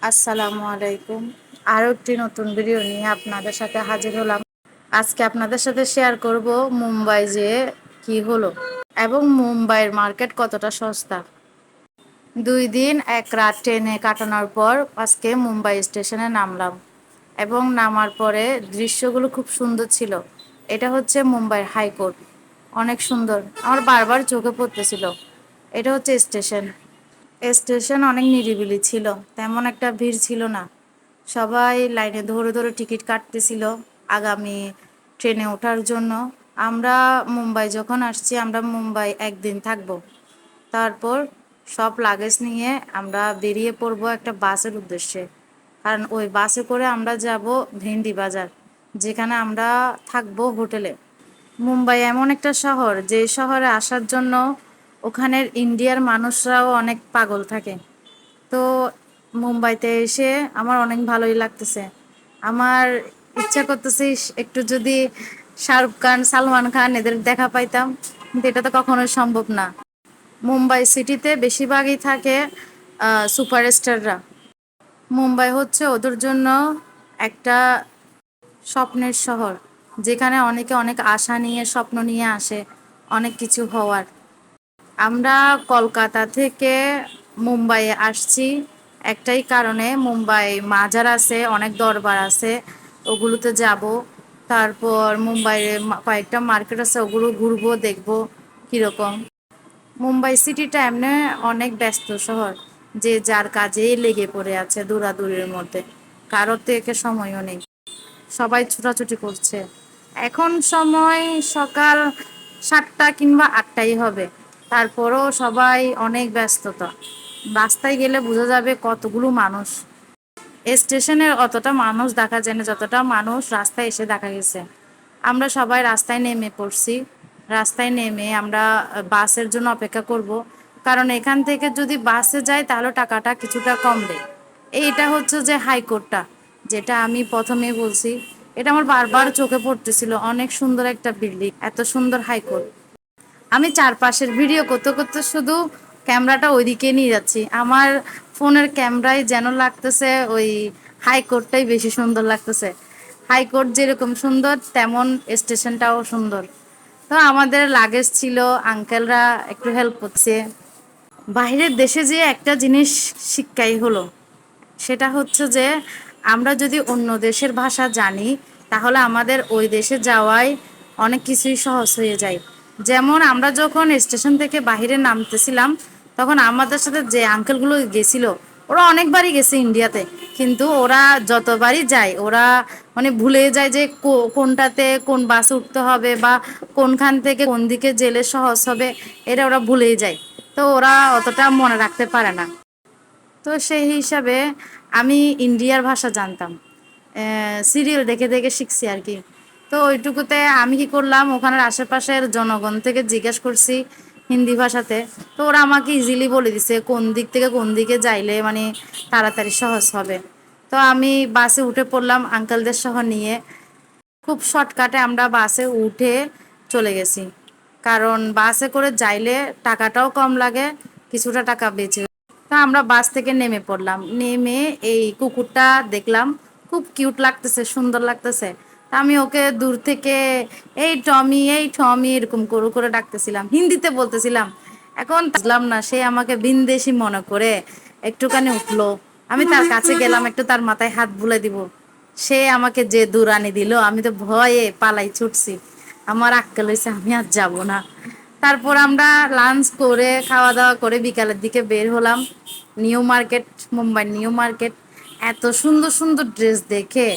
আসসালামু আলাইকুম। আরও একটি নতুন ভিডিও নিয়ে আপনাদের সাথে হাজির হলাম। আজকে আপনাদের সাথে শেয়ার করব মুম্বাই যেয়ে কি হলো এবং মুম্বাইয়ের মার্কেট কতটা সস্তা। 2 দিন 1 রাত ট্রেনে কাটানোর পর আজকে মুম্বাই স্টেশনে নামলাম এবং নামার পরে দৃশ্যগুলো খুব সুন্দর ছিল। এটা হচ্ছে মুম্বাইয়ের হাইকোর্ট, অনেক সুন্দর, আমার বারবার চোখে পড়তেছিল। এটা হচ্ছে স্টেশন। স্টেশন অনেক নিরিবিলি ছিল, তেমন একটা ভিড় ছিল না। সবাই লাইনে ধরে ধরে টিকিট কাটতেছিল আগামী ট্রেনে ওঠার জন্য। আমরা মুম্বাই যখন আসছি, আমরা মুম্বাই একদিন থাকবো। তারপর সব লাগেজ নিয়ে আমরা বেরিয়ে পড়বো একটা বাসের উদ্দেশ্যে, কারণ ওই বাসে করে আমরা যাব ভেন্ডি বাজার, যেখানে আমরা থাকবো হোটেলে। মুম্বাই এমন একটা শহর, যে শহরে আসার জন্য ওখানের ইন্ডিয়ার মানুষরাও অনেক পাগল থাকে। তো মুম্বাইতে এসে আমার অনেক ভালোই লাগতেছে। আমার ইচ্ছা করতেছে একটু যদি শাহরুখ খান, সালমান খান এদের দেখা পাইতাম, কিন্তু এটা তো কখনোই সম্ভব না। মুম্বাই সিটিতে বেশিরভাগই থাকে সুপারস্টাররা। মুম্বাই হচ্ছে ওদের জন্য একটা স্বপ্নের শহর, যেখানে অনেকে অনেক আশা নিয়ে স্বপ্ন নিয়ে আসে অনেক কিছু হওয়ার। আমরা কলকাতা থেকে মুম্বাইয়ে আসছি একটাই কারণে, মুম্বাই মাজার আছে, অনেক দরবার আছে, ওগুলোতে যাব। তারপর মুম্বাইয়ে কয়েকটা মার্কেট আছে, ওগুলো ঘুরবো, দেখবো কীরকম। মুম্বাই সিটিটা এমনি অনেক ব্যস্ত শহর, যে যার কাজেই লেগে পড়ে আছে দৌড়াদৌড়ির মধ্যে, কারোর থেকে সময়ও নেই, সবাই ছোটাছুটি করছে। এখন সময় সকাল 7টা কিংবা 8টাই হবে, তারপরও সবাই অনেক ব্যস্ততা। রাস্তায় গেলে বোঝা যাবে কতগুলো মানুষ। স্টেশনে অতটা মানুষ দেখা যায় না যতটা মানুষ রাস্তায় এসে দেখা গেছে। আমরা সবাই রাস্তায় নেমে পড়ছি। রাস্তায় নেমে আমরা বাসের জন্য অপেক্ষা করব, কারণ এখান থেকে যদি বাসে যাই তাহলে টাকাটা কিছুটা কম দেয়। এইটা হচ্ছে যে হাইকোর্টটা, যেটা আমি প্রথমে বলছি, এটা আমার বারবার চোখে পড়তেছিল। অনেক সুন্দর একটা বিল্ডিং, এত সুন্দর হাইকোর্ট। আমি চারপাশের ভিডিও করতে করতে শুধু ক্যামেরাটা ওইদিকে নিয়ে যাচ্ছি। আমার ফোনের ক্যামেরায় যেন লাগতেছে ওই হাইকোর্টটাই বেশি সুন্দর লাগতেছে। হাইকোর্ট যেরকম সুন্দর, তেমন স্টেশনটাও সুন্দর। তো আমাদের লাগেজ ছিল, আঙ্কেলরা একটু হেল্প করছে। বাইরের দেশে যে একটা জিনিস শিক্ষাই হলো, সেটা হচ্ছে যে আমরা যদি অন্য দেশের ভাষা জানি, তাহলে আমাদের ওই দেশে যাওয়াই অনেক কিছুই সহজ হয়ে যায়। যেমন আমরা যখন স্টেশন থেকে বাইরে নামতেছিলাম, তখন আমাদের সাথে যে আঙ্কেলগুলো গেছিল, ওরা অনেকবারই গেছে ইন্ডিয়াতে, কিন্তু ওরা যতবারই যায় ওরা মানে ভুলে যায় যে কোনটাতে কোন বাসে উঠতে হবে বা কোনখান থেকে কোন দিকে জেলে সহজ হবে, এটা ওরা ভুলেই যায়। তো ওরা অতটা মনে রাখতে পারে না। তো সেই হিসাবে আমি ইন্ডিয়ার ভাষা জানতাম, সিরিয়াল দেখে দেখে শিখছি আর কি। তো ওইটুকুতে আমি কি করলাম, ওখানের আশেপাশের জনগণ থেকে জিজ্ঞেস করছি হিন্দি ভাষাতে। তো ওরা আমাকে ইজিলি বলে দিছে কোন দিক থেকে কোন দিকে যাইলে মানে তাড়াতাড়ি সহজ হবে। তো আমি বাসে উঠে পড়লাম আঙ্কেলদের সহ নিয়ে। খুব শর্টকাটে আমরা বাসে উঠে চলে গেছি, কারণ বাসে করে যাইলে টাকাটাও কম লাগে, কিছুটা টাকা বেঁচে। তা আমরা বাস থেকে নেমে পড়লাম, নেমে এই কুকুরটা দেখলাম, খুব কিউট লাগতেছে, সুন্দর লাগতেছে। তা আমি ওকে দূর থেকে এই টমি, এই টমি এরকম করে করে ডাকতেছিলাম, হিন্দিতে বলতেছিলাম। এখন বুঝলাম না, সে আমাকে বিনদেশি মনে করে একটুখানি উঠলো। আমি তার কাছে গেলাম, একটু তার মাথায় হাত বুলে দিব, সে আমাকে যে দূরানি দিল, আমি তো ভয়ে পালাই ছুটছি। আমার আক্কেল হয়েছে, আমি আর যাব না। তারপর আমরা লাঞ্চ করে খাওয়া দাওয়া করে বিকালের দিকে বের হলাম new market, Mumbai new market. এত সুন্দর সুন্দর ড্রেস দেখে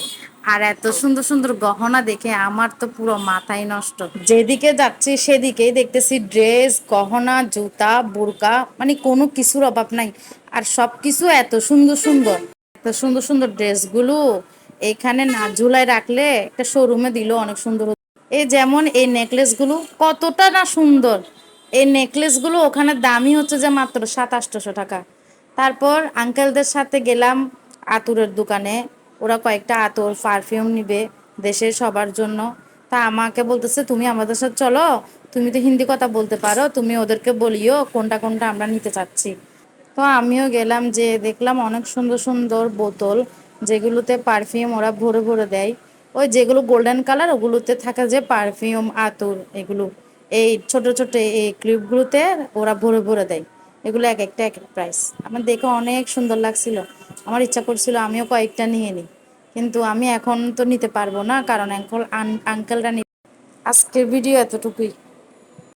আর এত সুন্দর সুন্দর গহনা দেখে আমার তো পুরো মাথায় নষ্ট। যেদিকে যাচ্ছি সেদিকেই দেখতেছি ড্রেস, গহনা, জুতা, বোরকা, মানে কোনো কিছুর অভাব নাই। আর সব কিছু এত সুন্দর সুন্দর, এত সুন্দর সুন্দর ড্রেসগুলো এখানে না ঝুলাই রাখলে একটা শোরুমে দিল অনেক সুন্দর হতো। এই যেমন এই নেকলেসগুলো কতটা না সুন্দর। এই নেকলেসগুলো ওখানে দামই হচ্ছে যে মাত্র 700-800 টাকা। তারপর আঙ্কেলদের সাথে গেলাম আতরের দোকানে। ওরা কয়েকটা আতর পারফিউম নিবে দেশের সবার জন্য। তা আমাকে বলতেছে তুমি আমাদের সাথে চলো, তুমি তো হিন্দি কথা বলতে পারো, তুমি ওদেরকে বলিও কোনটা কোনটা আমরা নিতে চাচ্ছি। তো আমিও গেলাম, যে দেখলাম অনেক সুন্দর সুন্দর বোতল, যেগুলোতে পারফিউম ওরা ভরে ভরে দেয়। ওই যেগুলো গোল্ডেন কালার, ওগুলোতে থাকে যে পারফিউম, আতর, এগুলো এই ছোট ছোট এই ক্লিপগুলোতে ওরা ভরে ভরে দেয়। এগুলো এক একটা এক এক প্রাইস। আমার দেখে অনেক সুন্দর লাগছিল, আমার ইচ্ছা করছিল আমিও কয়েকটা নিয়ে নিই, কিন্তু আমি এখন তো নিতে পারবো না, কারণ আঙ্কেলরা। আজকের ভিডিও এতটুকুই।